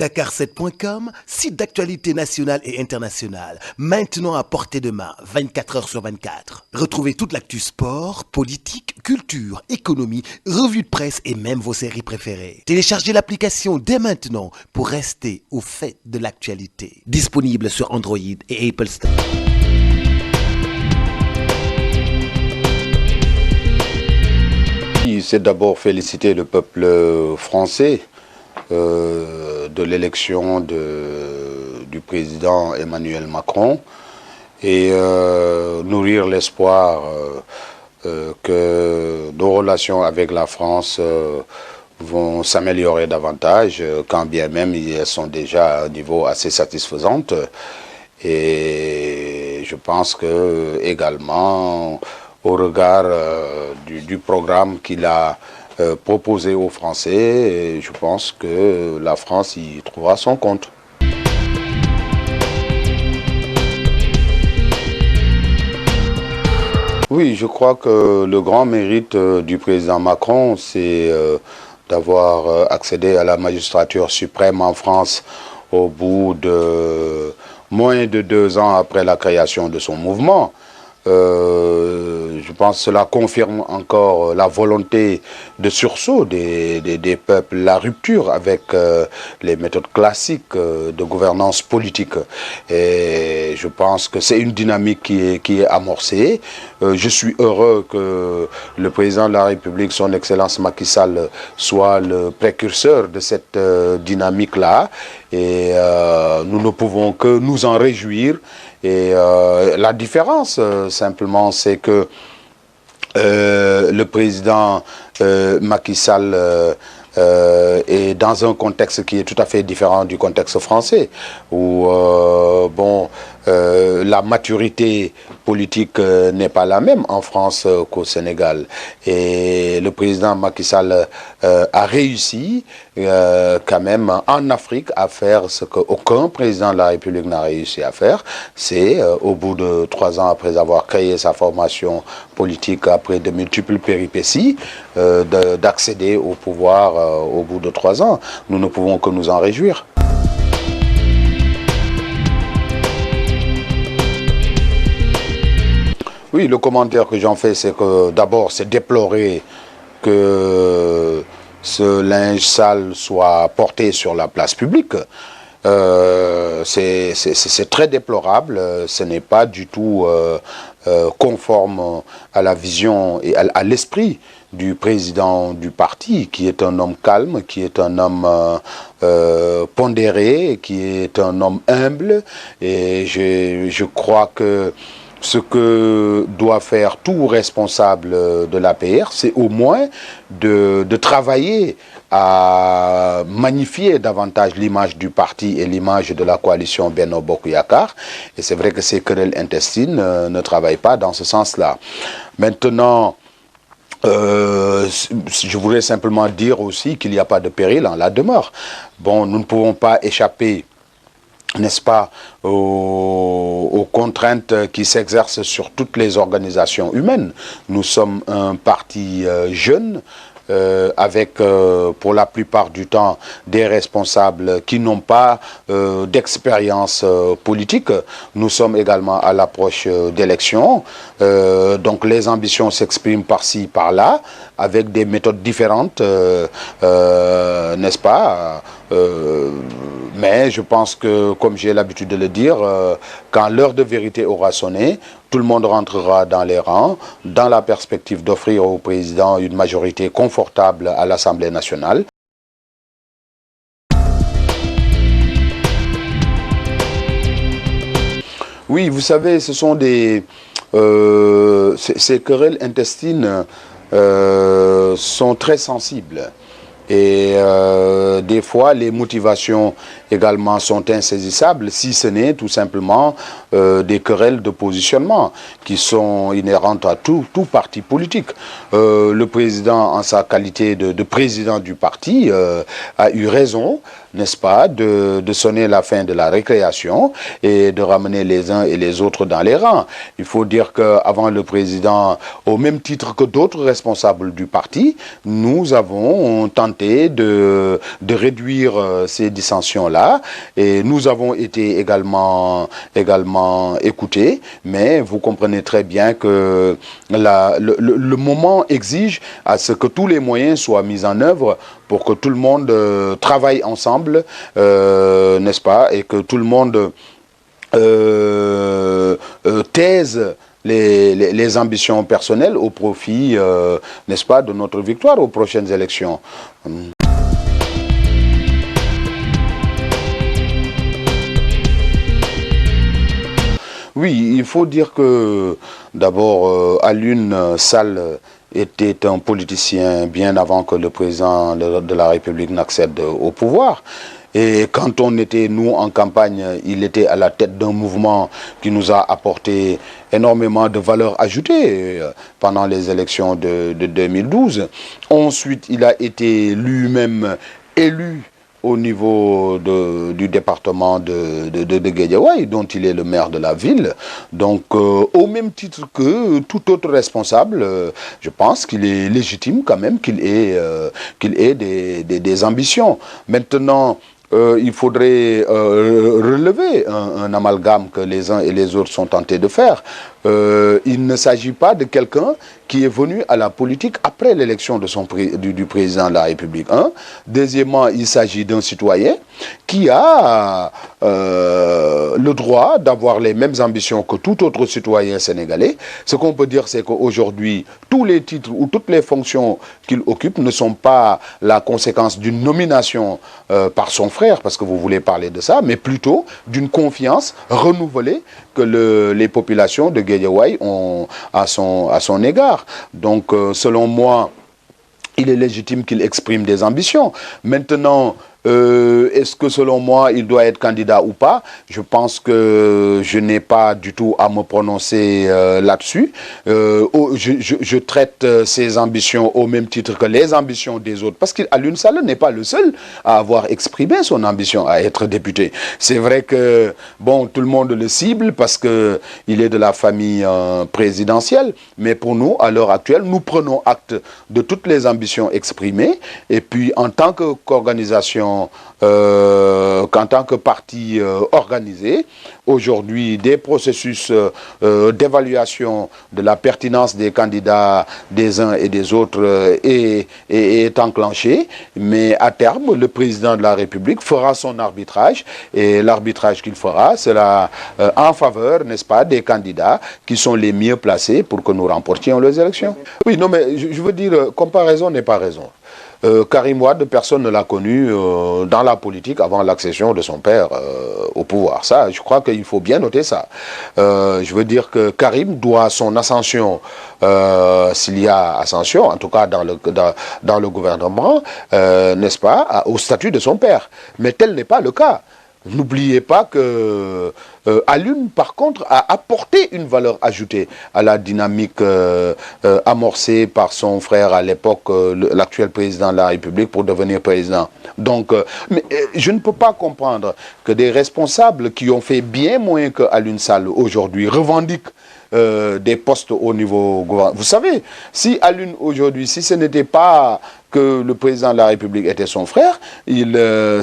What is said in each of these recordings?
Dakar7.com, site d'actualité nationale et internationale, maintenant à portée de main, 24 heures sur 24. Retrouvez toute l'actu sport, politique, culture, économie, revues de presse et même vos séries préférées. Téléchargez l'application dès maintenant pour rester au fait de l'actualité. Disponible sur Android et Apple Store. C'est d'abord féliciter le peuple français de l'élection du président Emmanuel Macron et nourrir l'espoir que nos relations avec la France vont s'améliorer davantage, quand bien même elles sont déjà à un niveau assez satisfaisant. Et je pense que également, au regard du programme qu'il a proposé aux Français, je pense que la France y trouvera son compte. Oui, je crois que le grand mérite du président Macron, c'est d'avoir accédé à la magistrature suprême en France au bout de moins de 2 ans après la création de son mouvement. Je pense que cela confirme encore la volonté de sursaut des peuples, la rupture avec les méthodes classiques de gouvernance politique. Et je pense que c'est une dynamique qui est amorcée. Je suis heureux que le président de la République, son Excellence Macky Sall, soit le précurseur de cette dynamique-là. Et nous ne pouvons que nous en réjouir. Et la différence, simplement, c'est que le président Macky Sall est dans un contexte qui est tout à fait différent du contexte français, où la maturité politique n'est pas la même en France qu'au Sénégal. Et le président Macky Sall a réussi quand même en Afrique à faire ce qu'aucun président de la République n'a réussi à faire. C'est au bout de 3 ans après avoir créé sa formation politique, après de multiples péripéties, d'accéder au pouvoir au bout de 3 ans. Nous ne pouvons que nous en réjouir. Oui, le commentaire que j'en fais, c'est que d'abord, c'est déplorer que ce linge sale soit porté sur la place publique. C'est très déplorable, ce n'est pas du tout conforme à la vision et à l'esprit du président du parti, qui est un homme calme, qui est un homme pondéré, qui est un homme humble. Et je crois que ce que doit faire tout responsable de l'APR, c'est au moins de travailler à magnifier davantage l'image du parti et l'image de la coalition Benno Bokk Yakaar. Et c'est vrai que ces querelles intestines ne travaillent pas dans ce sens-là. Maintenant, je voudrais simplement dire aussi qu'il n'y a pas de péril en la demeure. Bon, nous ne pouvons pas échapper, n'est-ce pas, aux contraintes qui s'exercent sur toutes les organisations humaines. Nous sommes un parti jeune, avec pour la plupart du temps des responsables qui n'ont pas d'expérience politique. Nous sommes également à l'approche d'élections, donc les ambitions s'expriment par-ci, par-là, avec des méthodes différentes, n'est-ce pas? Mais je pense que, comme j'ai l'habitude de le dire, quand l'heure de vérité aura sonné, tout le monde rentrera dans les rangs, dans la perspective d'offrir au président une majorité confortable à l'Assemblée nationale. Oui, vous savez, ce sont ces querelles intestines sont très sensibles. Et des fois, les motivations également sont insaisissables, si ce n'est tout simplement des querelles de positionnement qui sont inhérentes à tout parti politique. Le président, en sa qualité de président du parti, a eu raison, n'est-ce pas, de sonner la fin de la récréation et de ramener les uns et les autres dans les rangs. Il faut dire qu'avant le président, au même titre que d'autres responsables du parti, nous avons tenté de réduire ces dissensions-là et nous avons été également écoutés, mais vous comprenez très bien que le moment exige à ce que tous les moyens soient mis en œuvre pour que tout le monde travaille ensemble, n'est-ce pas, et que tout le monde taise les ambitions personnelles au profit, n'est-ce pas, de notre victoire aux prochaines élections. Oui, il faut dire que d'abord, Alioune Sall était un politicien bien avant que le président de la République n'accède au pouvoir. Et quand on était, nous, en campagne, il était à la tête d'un mouvement qui nous a apporté énormément de valeur ajoutée pendant les élections de 2012. Ensuite, il a été lui-même élu au niveau du département de Guédiawaye, dont il est le maire de la ville. Donc, au même titre que tout autre responsable, je pense qu'il est légitime quand même qu'il ait des ambitions. Maintenant, il faudrait relever un amalgame que les uns et les autres sont tentés de faire. Il ne s'agit pas de quelqu'un qui est venu à la politique après l'élection du président de la République. Deuxièmement, il s'agit d'un citoyen qui a le droit d'avoir les mêmes ambitions que tout autre citoyen sénégalais. Ce qu'on peut dire, c'est qu'aujourd'hui, tous les titres ou toutes les fonctions qu'il occupe ne sont pas la conséquence d'une nomination par son frère, parce que vous voulez parler de ça, mais plutôt d'une confiance renouvelée que les populations de Guédiawaye ont à son égard. Donc, selon moi, il est légitime qu'il exprime des ambitions. Maintenant, est-ce que selon moi, il doit être candidat ou pas? Je pense que je n'ai pas du tout à me prononcer là-dessus. Je traite ses ambitions au même titre que les ambitions des autres. Parce qu'Alioune Sall n'est pas le seul à avoir exprimé son ambition à être député. C'est vrai que, bon, tout le monde le cible parce qu'il est de la famille présidentielle. Mais pour nous, à l'heure actuelle, nous prenons acte de toutes les ambitions exprimées. Et puis, en tant qu'organisation, qu'en tant que parti organisé, aujourd'hui, des processus d'évaluation de la pertinence des candidats des uns et des autres est enclenché, mais à terme, le président de la République fera son arbitrage, et l'arbitrage qu'il fera sera en faveur, n'est-ce pas, des candidats qui sont les mieux placés pour que nous remportions les élections. Oui, non, mais je veux dire, comparaison n'est pas raison. Karim Wade, personne ne l'a connu dans la politique avant l'accession de son père au pouvoir. Ça, je crois qu'il faut bien noter ça. Je veux dire que Karim doit son ascension, s'il y a ascension, en tout cas dans le gouvernement, n'est-ce pas, au statut de son père. Mais tel n'est pas le cas. N'oubliez pas que Alioune, par contre, a apporté une valeur ajoutée à la dynamique amorcée par son frère à l'époque, l'actuel président de la République, pour devenir président. Donc, mais, je ne peux pas comprendre que des responsables qui ont fait bien moins que Alioune Sall aujourd'hui revendiquent des postes au niveau gouvernemental. Vous savez, si Alioune aujourd'hui, si ce n'était pas que le président de la République était son frère, il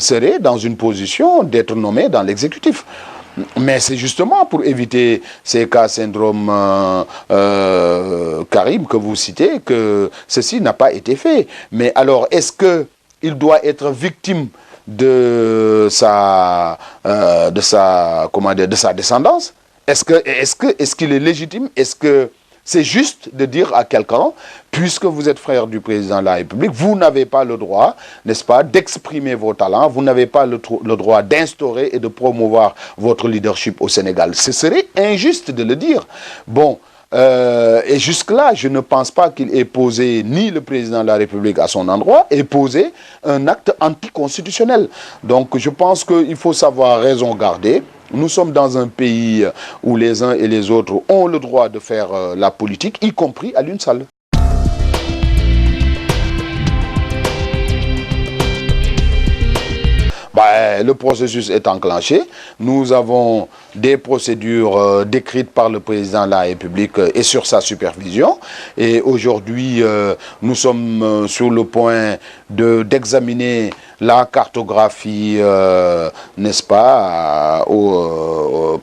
serait dans une position d'être nommé dans l'exécutif. Mais c'est justement pour éviter ces cas syndrome Karim que vous citez que ceci n'a pas été fait. Mais alors, est-ce qu'il doit être victime de sa descendance? Est-ce qu'il est légitime? Est-ce que c'est juste de dire à quelqu'un, puisque vous êtes frère du président de la République, vous n'avez pas le droit, n'est-ce pas, d'exprimer vos talents, vous n'avez pas le droit d'instaurer et de promouvoir votre leadership au Sénégal. Ce serait injuste de le dire. Bon, Et jusque-là, je ne pense pas qu'il ait posé, ni le président de la République à son endroit, ait posé un acte anticonstitutionnel. Donc je pense qu'il faut savoir raison garder. Nous sommes dans un pays où les uns et les autres ont le droit de faire la politique, y compris à l'une salle. Le processus est enclenché. Nous avons des procédures décrites par le président de la République et sur sa supervision. Et aujourd'hui, nous sommes sur le point d'examiner la cartographie, n'est-ce pas,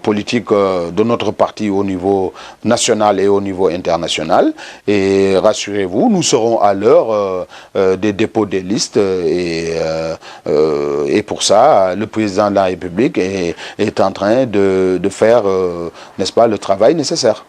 politique de notre parti au niveau national et au niveau international. Et rassurez-vous, nous serons à l'heure des dépôts des listes et pour ça, le président de la République est en train de faire, n'est-ce pas, le travail nécessaire.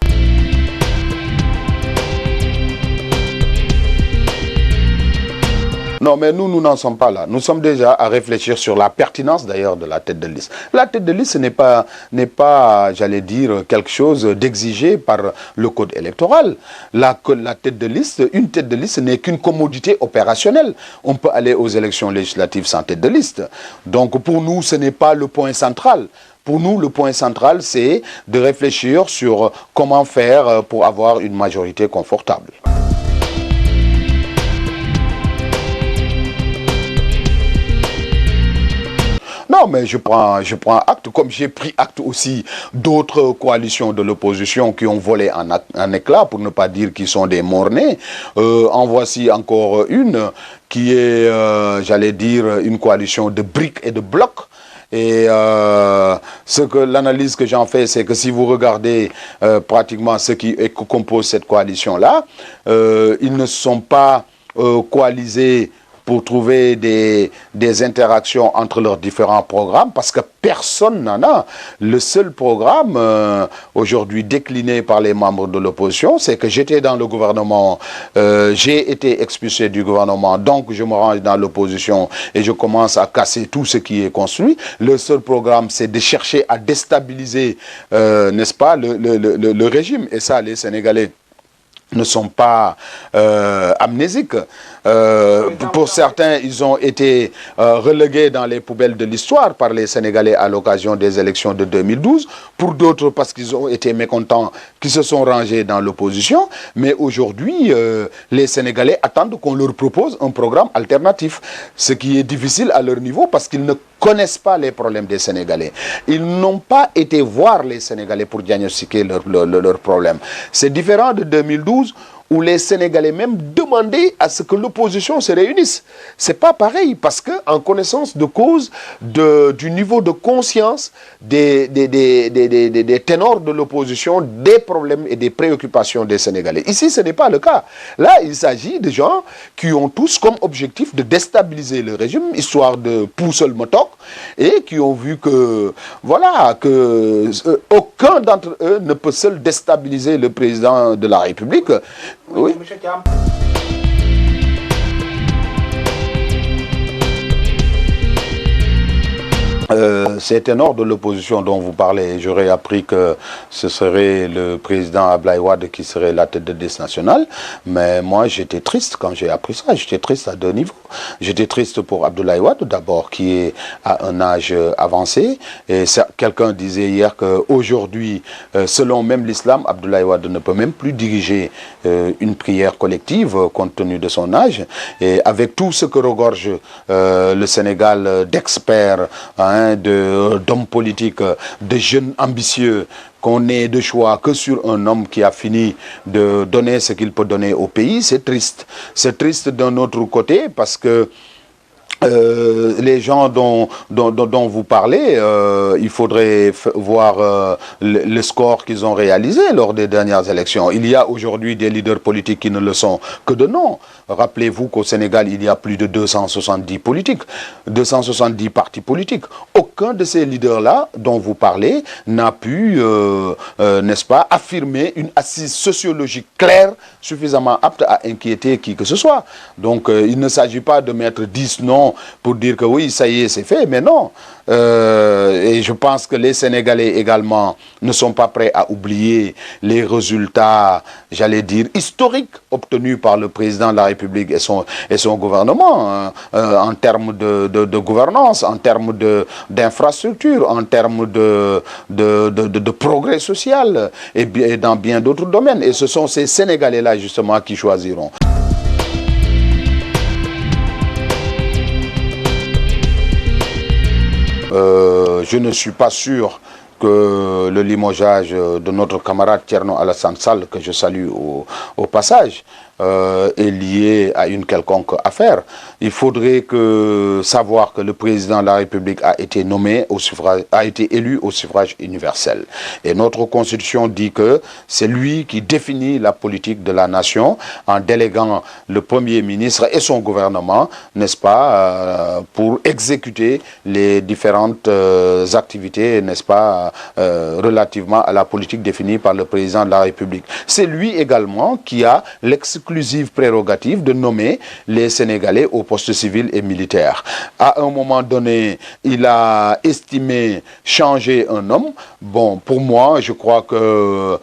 Non, mais nous n'en sommes pas là. Nous sommes déjà à réfléchir sur la pertinence d'ailleurs de la tête de liste. La tête de liste, ce n'est pas, j'allais dire, quelque chose d'exigé par le code électoral. La tête de liste, une tête de liste n'est qu'une commodité opérationnelle. On peut aller aux élections législatives sans tête de liste. Donc pour nous, ce n'est pas le point central. Pour nous, le point central, c'est de réfléchir sur comment faire pour avoir une majorité confortable. Non, mais je prends acte, comme j'ai pris acte aussi d'autres coalitions de l'opposition qui ont volé en éclats, pour ne pas dire qu'ils sont des mornais. En voici encore une qui est, j'allais dire, une coalition de briques et de blocs. Et l'analyse que j'en fais, c'est que si vous regardez pratiquement ceux qui composent cette coalition-là, ils ne sont pas coalisés pour trouver des interactions entre leurs différents programmes, parce que personne n'en a. Le seul programme aujourd'hui décliné par les membres de l'opposition, c'est que j'étais dans le gouvernement, j'ai été expulsé du gouvernement, donc je me range dans l'opposition et je commence à casser tout ce qui est construit. Le seul programme, c'est de chercher à déstabiliser, n'est-ce pas, le régime. Et ça, les Sénégalais ne sont pas amnésiques. Pour certains, ils ont été relégués dans les poubelles de l'histoire par les Sénégalais à l'occasion des élections de 2012. Pour d'autres, parce qu'ils ont été mécontents, qui se sont rangés dans l'opposition. Mais aujourd'hui, les Sénégalais attendent qu'on leur propose un programme alternatif. Ce qui est difficile à leur niveau parce qu'ils ne connaissent pas les problèmes des Sénégalais. Ils n'ont pas été voir les Sénégalais pour diagnostiquer leurs problèmes. C'est différent de 2012 où les Sénégalais même demandaient à ce que l'opposition se réunisse. C'est pas pareil, parce que en connaissance de cause du niveau de conscience des ténors de l'opposition, des problèmes et des préoccupations des Sénégalais. Ici, ce n'est pas le cas. Là, il s'agit de gens qui ont tous comme objectif de déstabiliser le régime, histoire de pousser le motoc, et qui ont vu que, voilà, que aucun d'entre eux ne peut seul déstabiliser le président de la République. Oui. Monsieur Thiam. Ces ténors de l'opposition dont vous parlez, j'aurais appris que ce serait le président Abdoulaye Wade qui serait la tête de liste nationale, mais moi j'étais triste quand j'ai appris ça. J'étais triste à deux niveaux. J'étais triste pour Abdoulaye Wade, d'abord, qui est à un âge avancé, et quelqu'un disait hier qu'aujourd'hui, selon même l'islam, Abdoulaye Wade ne peut même plus diriger une prière collective compte tenu de son âge, et avec tout ce que regorge le Sénégal d'experts, d'hommes politiques, de jeunes ambitieux, qu'on n'ait de choix que sur un homme qui a fini de donner ce qu'il peut donner au pays, c'est triste. C'est triste d'un autre côté parce que les gens dont vous parlez, il faudrait voir le score qu'ils ont réalisé lors des dernières élections. Il y a aujourd'hui des leaders politiques qui ne le sont que de nom. Rappelez-vous qu'au Sénégal, il y a plus de 270 politiques, 270 partis politiques. Aucun de ces leaders-là dont vous parlez n'a pu, n'est-ce pas, affirmer une assise sociologique claire, suffisamment apte à inquiéter qui que ce soit. Donc, il ne s'agit pas de mettre 10 noms pour dire que oui, ça y est, c'est fait, mais non. Et je pense que les Sénégalais également ne sont pas prêts à oublier les résultats, j'allais dire, historiques obtenus par le président de la République et son gouvernement, hein, en termes de gouvernance, en termes d'infrastructures, en termes de progrès social et dans bien d'autres domaines. Et ce sont ces Sénégalais-là, justement, qui choisiront. Je ne suis pas sûr que le limogeage de notre camarade Thierno Alassane Sall, que je salue au passage, est lié à une quelconque affaire. Il faudrait savoir que le président de la République a été élu au suffrage universel. Et notre constitution dit que c'est lui qui définit la politique de la nation en déléguant le Premier ministre et son gouvernement, n'est-ce pas, pour exécuter les différentes activités, n'est-ce pas, relativement à la politique définie par le président de la République. C'est lui également qui a l'exclusive prérogative de nommer les Sénégalais aux postes civils et militaires. À un moment donné, il a estimé changer un homme. Bon, pour moi, je crois que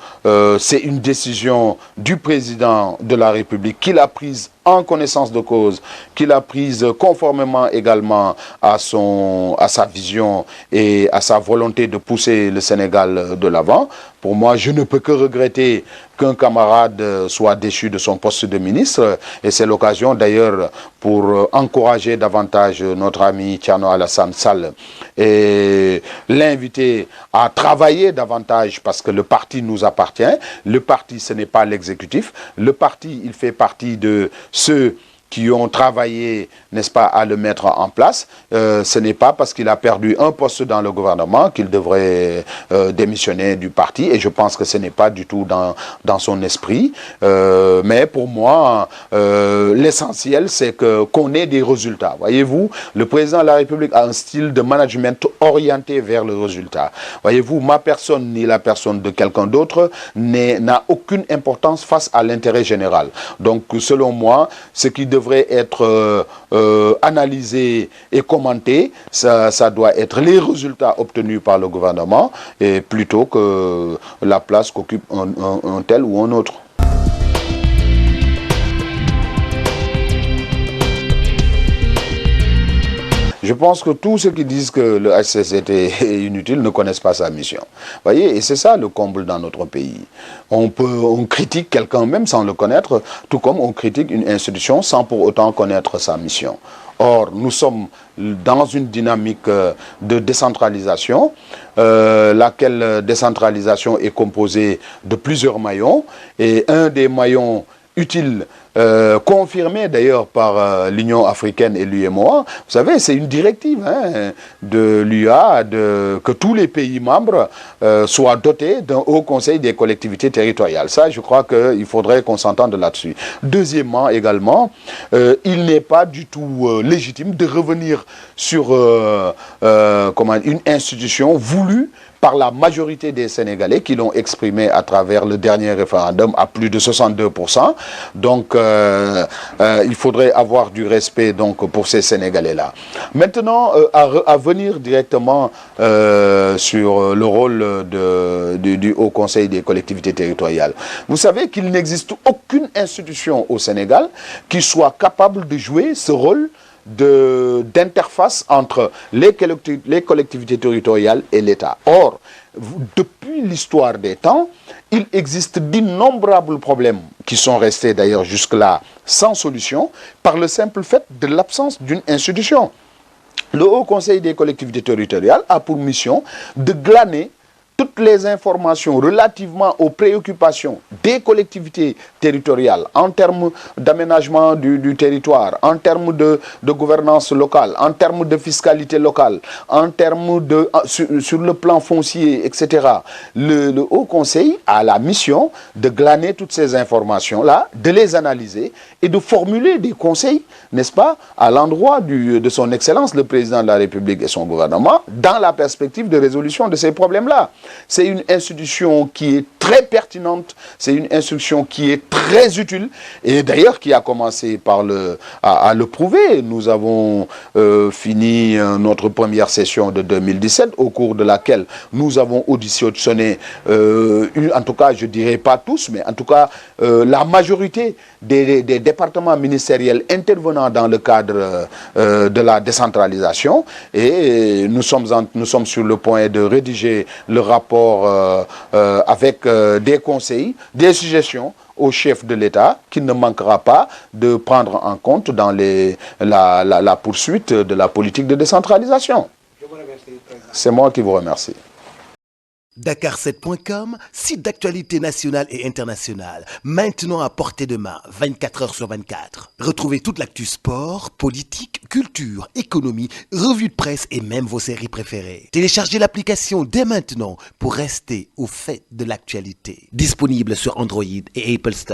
c'est une décision du président de la République qu'il a prise en connaissance de cause, qu'il a prise conformément également à sa vision et à sa volonté de pousser le Sénégal de l'avant. Pour moi, je ne peux que regretter qu'un camarade soit déchu de son poste de ministre. Et c'est l'occasion d'ailleurs pour encourager davantage notre ami Thierno Alassane Sall et l'inviter à travailler davantage parce que le parti nous appartient. Le parti, ce n'est pas l'exécutif. Le parti, il fait partie de ceux qui ont travaillé, n'est-ce pas, à le mettre en place. Ce n'est pas parce qu'il a perdu un poste dans le gouvernement qu'il devrait démissionner du parti. Et je pense que ce n'est pas du tout dans son esprit. Mais pour moi, l'essentiel, c'est qu'on ait des résultats. Voyez-vous, le président de la République a un style de management orienté vers le résultat. Voyez-vous, ma personne ni la personne de quelqu'un d'autre n'a aucune importance face à l'intérêt général. Donc, selon moi, ce qui devrait être analysé et commenté, ça doit être les résultats obtenus par le gouvernement et plutôt que la place qu'occupe un tel ou un autre. Je pense que tous ceux qui disent que le HCCT est inutile ne connaissent pas sa mission. Vous voyez, et c'est ça le comble dans notre pays. On critique quelqu'un même sans le connaître, tout comme on critique une institution sans pour autant connaître sa mission. Or, nous sommes dans une dynamique de décentralisation, laquelle décentralisation est composée de plusieurs maillons, et un des maillons utiles, confirmé d'ailleurs par l'Union africaine et l'UEMOA. Vous savez, c'est une directive de l'UA que tous les pays membres soient dotés d'un haut conseil des collectivités territoriales. Ça, je crois qu'il faudrait qu'on s'entende là-dessus. Deuxièmement, également, il n'est pas du tout légitime de revenir sur une institution voulue par la majorité des Sénégalais qui l'ont exprimé à travers le dernier référendum à plus de 62%. Donc, il faudrait avoir du respect donc, pour ces Sénégalais-là. Maintenant, à venir directement sur le rôle du Haut Conseil des collectivités territoriales. Vous savez qu'il n'existe aucune institution au Sénégal qui soit capable de jouer ce rôle d'interface entre les collectivités territoriales et l'État. Or, depuis l'histoire des temps, il existe d'innombrables problèmes qui sont restés d'ailleurs jusque-là sans solution par le simple fait de l'absence d'une institution. Le Haut Conseil des collectivités territoriales a pour mission de glaner toutes les informations relativement aux préoccupations des collectivités territoriales en termes d'aménagement du territoire, en termes de gouvernance locale, en termes de fiscalité locale, en termes sur le plan foncier, etc. Le Haut Conseil a la mission de glaner toutes ces informations-là, de les analyser et de formuler des conseils, n'est-ce pas, à l'endroit de son Excellence, le Président de la République et son gouvernement, dans la perspective de résolution de ces problèmes-là. C'est une institution qui est très pertinente, c'est une instruction qui est très utile et d'ailleurs qui a commencé à le prouver. Nous avons fini notre première session de 2017 au cours de laquelle nous avons auditionné, en tout cas je dirais pas tous, mais en tout cas la majorité des départements ministériels intervenant dans le cadre de la décentralisation et nous sommes sur le point de rédiger le rapport avec des conseils, des suggestions au chef de l'État qui ne manquera pas de prendre en compte dans la poursuite de la politique de décentralisation. Je vous remercie, Président. C'est moi qui vous remercie. Dakar7.com, site d'actualité nationale et internationale, maintenant à portée de main, 24 heures sur 24. Retrouvez toute l'actu sport, politique, culture, économie, revue de presse et même vos séries préférées. Téléchargez l'application dès maintenant pour rester au fait de l'actualité. Disponible sur Android et Apple Store.